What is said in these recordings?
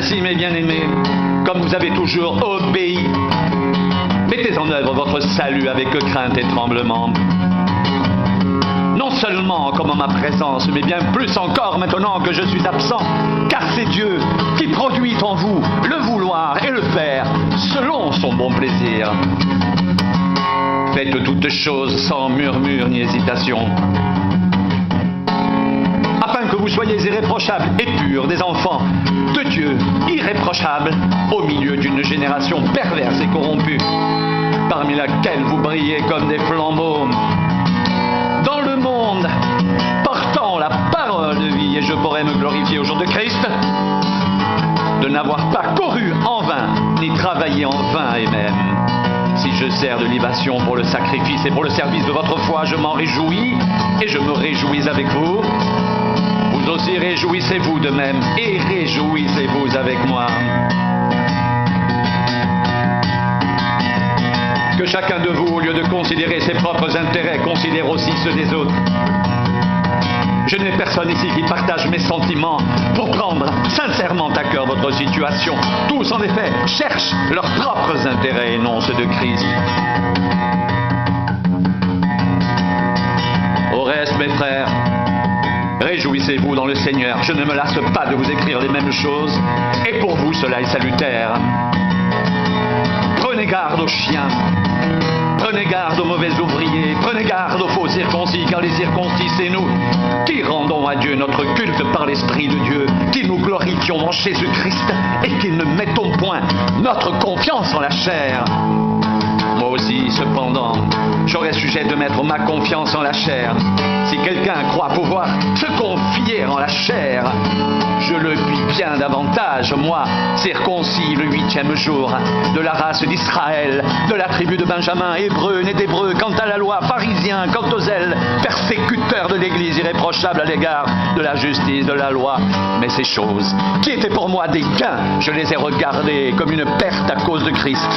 Ainsi, mes bien-aimés, comme vous avez toujours obéi, mettez en œuvre votre salut avec crainte et tremblement. Non seulement comme en ma présence, mais bien plus encore maintenant que je suis absent, car c'est Dieu qui produit en vous le vouloir et le faire selon son bon plaisir. Faites toutes choses sans murmure ni hésitation, afin que vous soyez irréprochables et purs, des enfants de Dieu, irréprochables, au milieu d'une génération perverse et corrompue, parmi laquelle vous brillez comme des flambeaux dans le monde, portant la parole de vie, et je pourrais me glorifier au jour de Christ de n'avoir pas couru en vain, ni travaillé en vain, et même si je sers de libation pour le sacrifice et pour le service de votre foi, je m'en réjouis, et je me réjouis avec vous. Vous aussi réjouissez-vous de même, et réjouissez-vous avec moi. Que chacun de vous, au lieu de considérer ses propres intérêts, considère aussi ceux des autres. Je n'ai personne ici qui partage mes sentiments pour prendre sincèrement à cœur votre situation. Tous, en effet, cherchent leurs propres intérêts et non ceux de Christ. Au reste, mes frères, réjouissez-vous dans le Seigneur. Je ne me lasse pas de vous écrire les mêmes choses, et pour vous, cela est salutaire. Prenez garde aux chiens. Prenez garde aux mauvais ouvriers, prenez garde aux faux circoncis, car les circoncis, c'est nous qui rendons à Dieu notre culte par l'Esprit de Dieu, qui nous glorifions en Jésus-Christ et qui ne mettons point notre confiance en la chair. Moi aussi, cependant, j'aurais sujet de mettre ma confiance en la chair. Si quelqu'un croit pouvoir se confier en la chair, je le puis bien davantage, moi, circoncis le 8e jour, de la race d'Israël, de la tribu de Benjamin, hébreu, né d'hébreu, quant à la loi, pharisien, quant aux zèle, persécuteur de l'Église, irréprochable à l'égard de la justice de la loi. Mais ces choses, qui étaient pour moi des gains, je les ai regardées comme une perte à cause de Christ.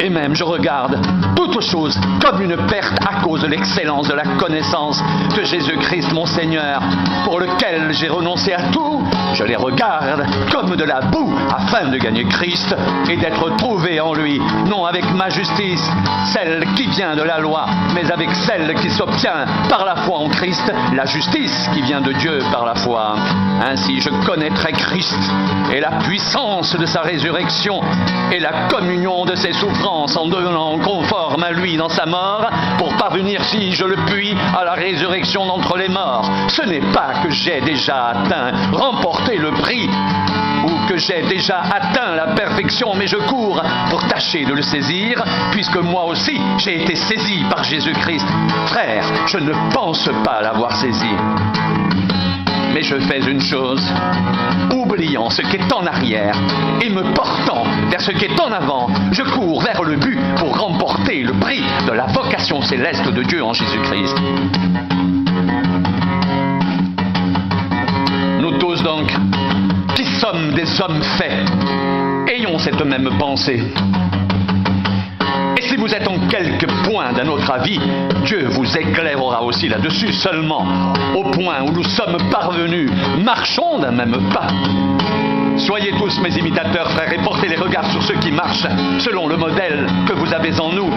Et même je regarde toutes choses comme une perte à cause de l'excellence de la connaissance de Jésus-Christ mon Seigneur, pour lequel j'ai renoncé à tout. Je les regarde comme de la boue afin de gagner Christ et d'être trouvé en lui, non avec ma justice, celle qui vient de la loi, mais avec celle qui s'obtient par la foi en Christ, la justice qui vient de Dieu par la foi. Ainsi je connaîtrai Christ et la puissance de sa résurrection et la communion de ses souffrances, en devenant conforme à lui dans sa mort, pour parvenir, si je le puis, à la résurrection d'entre les morts. Ce n'est pas que j'ai déjà atteint, remporté le prix, ou que j'ai déjà atteint la perfection, mais je cours pour tâcher de le saisir, puisque moi aussi j'ai été saisi par Jésus-Christ. Frère, je ne pense pas l'avoir saisi. Mais je fais une chose, oubliant ce qui est en arrière et me portant vers ce qui est en avant, je cours vers le but pour remporter le prix de la vocation céleste de Dieu en Jésus-Christ. Nous tous donc, qui sommes des hommes faits, ayons cette même pensée. Et si vous êtes en quelque point d'un autre avis, Dieu vous éclairera aussi là-dessus. Seulement, au point où nous sommes parvenus, marchons d'un même pas. Soyez tous mes imitateurs, frères, et portez les regards sur ceux qui marchent selon le modèle que vous avez en nous.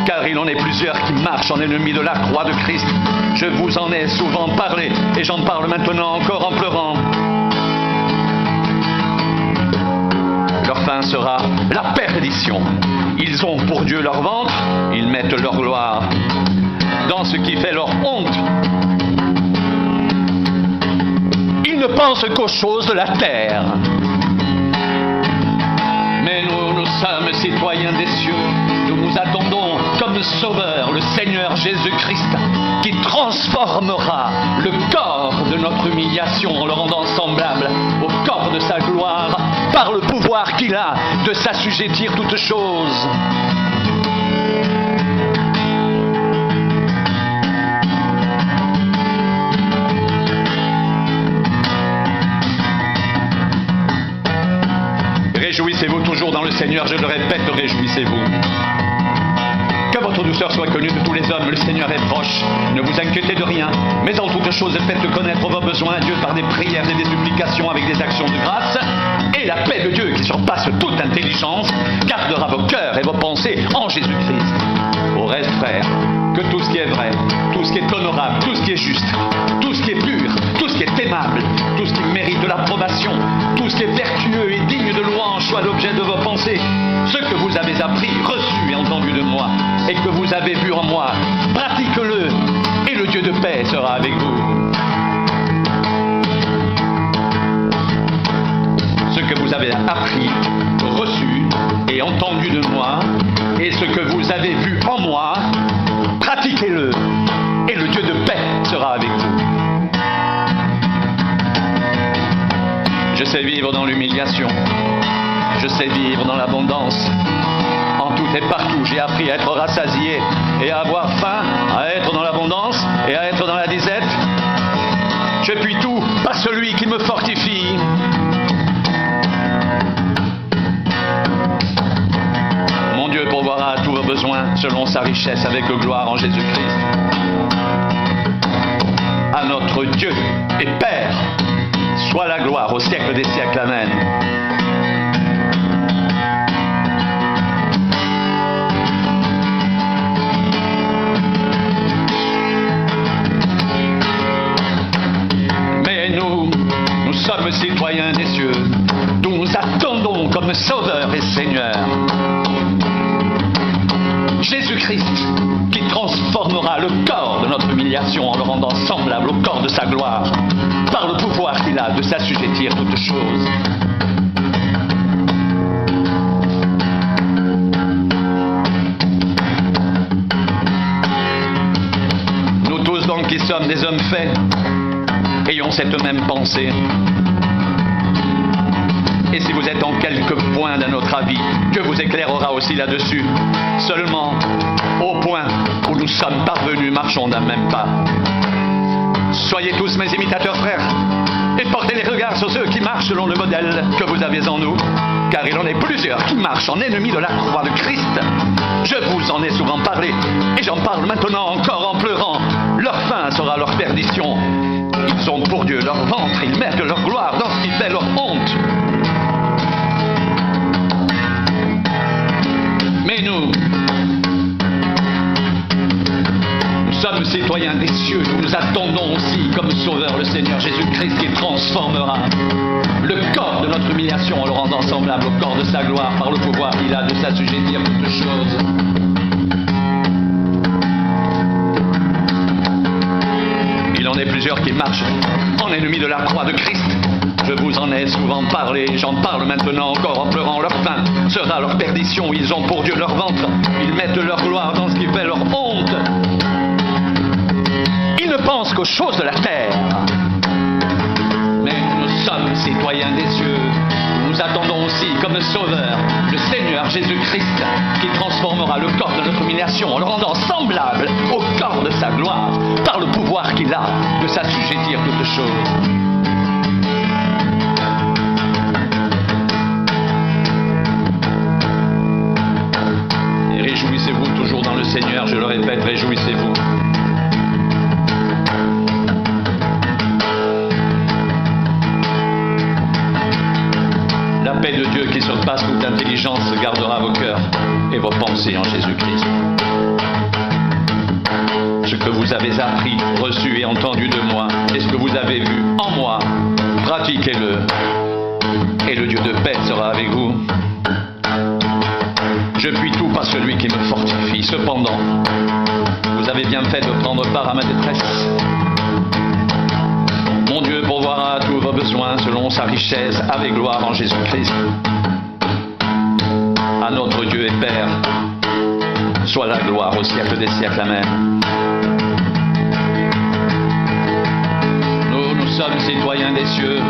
Car il en est plusieurs qui marchent en ennemis de la croix de Christ. Je vous en ai souvent parlé, et j'en parle maintenant encore en pleurant. Leur fin sera la perdition. Ils ont pour Dieu leur ventre, ils mettent leur gloire dans ce qui fait leur honte. Ils ne pensent qu'aux choses de la terre. Mais nous sommes citoyens des cieux. Nous nous attendons comme sauveur le Seigneur Jésus-Christ, qui transformera le corps de notre humiliation en le rendant semblable au corps de sa gloire, par le pouvoir qu'il a de s'assujettir toutes choses. Réjouissez-vous toujours dans le Seigneur, je le répète, réjouissez-vous. Que votre votre douceur soit connue de tous les hommes, le Seigneur est proche. Ne vous inquiétez de rien, mais en toutes choses faites connaître vos besoins à Dieu par des prières et des supplications avec des actions de grâce. Et la paix de Dieu qui surpasse toute intelligence gardera vos cœurs et vos pensées en Jésus-Christ. Au reste, frères, que tout ce qui est vrai, tout ce qui est honorable, tout ce qui est juste, tout ce qui est pur, tout ce qui est aimable, tout ce qui mérite de l'approbation, tout ce qui est vertueux et digne de louange soit l'objet de vos pensées. Ce que vous avez appris, reçu et entendu de moi, et que vous avez vu en moi, pratiquez-le, et le Dieu de paix sera avec vous. Ce que vous avez appris, reçu et entendu de moi, et ce que vous avez vu en moi, pratiquez-le, et le Dieu de paix sera avec vous. Je sais vivre dans l'humiliation, je sais vivre dans l'abondance. En tout et partout, j'ai appris à être rassasié et à avoir faim, à être dans l'abondance et à être dans la disette. Je puis tout par celui qui me fortifie. Mon Dieu pourvoira à tous vos besoins selon sa richesse avec gloire en Jésus-Christ. À notre Dieu et Père, soit la gloire au siècle des siècles. Amen. Mais nous sommes citoyens des cieux, d'où nous attendons comme Sauveur et Seigneur Jésus-Christ, qui transformera le corps de notre humiliation en le rendant semblable au corps de sa gloire, par le pouvoir qu'il a de s'assujettir toutes choses. Nous tous donc qui sommes des hommes faits, ayons cette même pensée. Et si vous êtes en quelque point d'un autre avis, Dieu vous éclairera aussi là-dessus. Seulement, au point où nous sommes parvenus, marchons d'un même pas. Soyez tous mes imitateurs, frères, et portez les regards sur ceux qui marchent selon le modèle que vous avez en nous, car il en est plusieurs qui marchent en ennemis de la croix de Christ. Je vous en ai souvent parlé, et j'en parle maintenant encore en pleurant. Leur fin sera leur perdition. Ils ont pour Dieu leur ventre, ils mettent leur gloire dans ce qui fait leur honte. Mais nous sommes citoyens des cieux, nous attendons aussi comme Sauveur le Seigneur Jésus-Christ qui transformera le corps de notre humiliation en le rendant semblable au corps de sa gloire par le pouvoir qu'il a de s'assujettir toutes choses. Il en est plusieurs qui marchent en ennemis de la croix de Christ. Je vous en ai souvent parlé, j'en parle maintenant encore en pleurant. Leur fin sera leur perdition, ils ont pour Dieu leur ventre, ils mettent leur gloire dans ce qui fait leur honte. Ils ne pensent qu'aux choses de la terre. Mais nous sommes citoyens des cieux, nous attendons aussi comme Sauveur le Seigneur Jésus-Christ qui transformera le corps de notre humiliation en le rendant semblable au corps de sa gloire par le pouvoir qu'il a de s'assujettir toutes choses. Réjouissez-vous toujours dans le Seigneur, je le répète, réjouissez-vous. La paix de Dieu qui surpasse toute intelligence gardera vos cœurs et vos pensées en Jésus-Christ. Ce que vous avez appris, reçu et entendu de moi, et ce que vous avez vu en moi, pratiquez-le, et le Dieu de paix sera avec vous. Je puis tout par celui qui me fortifie. Cependant, vous avez bien fait de prendre part à ma détresse. Mon Dieu pourvoira à tous vos besoins selon sa richesse avec gloire en Jésus-Christ. À notre Dieu et Père, soit la gloire au siècle des siècles. Amen. Nous sommes citoyens des cieux,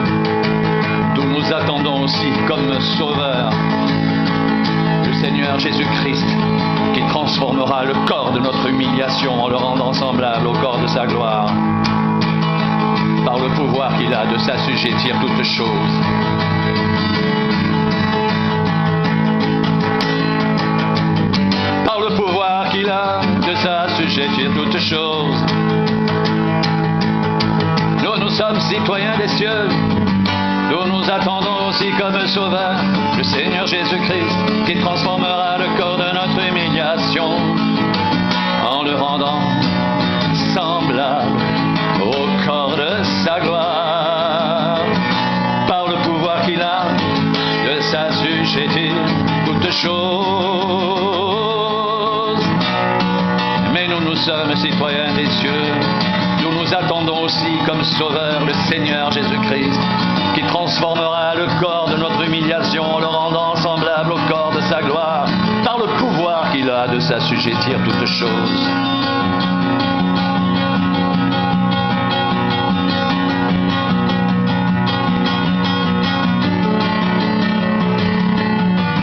d'où nous attendons aussi comme Sauveur Seigneur Jésus-Christ, qui transformera le corps de notre humiliation en le rendant semblable au corps de sa gloire, par le pouvoir qu'il a de s'assujettir toutes choses. Par le pouvoir qu'il a s'assujettir toutes choses. Nous sommes citoyens des cieux, nous attendons aussi comme sauveur le Seigneur Jésus-Christ qui transformera le corps de notre humiliation en le rendant semblable au corps de sa gloire, par le pouvoir qu'il a de s'assujettir toutes choses. Mais nous sommes citoyens des cieux, nous attendons aussi comme sauveur le Seigneur Jésus-Christ qui transformera le corps de notre humiliation en le rendant semblable au corps de sa gloire, par le pouvoir qu'il a de s'assujettir toutes choses.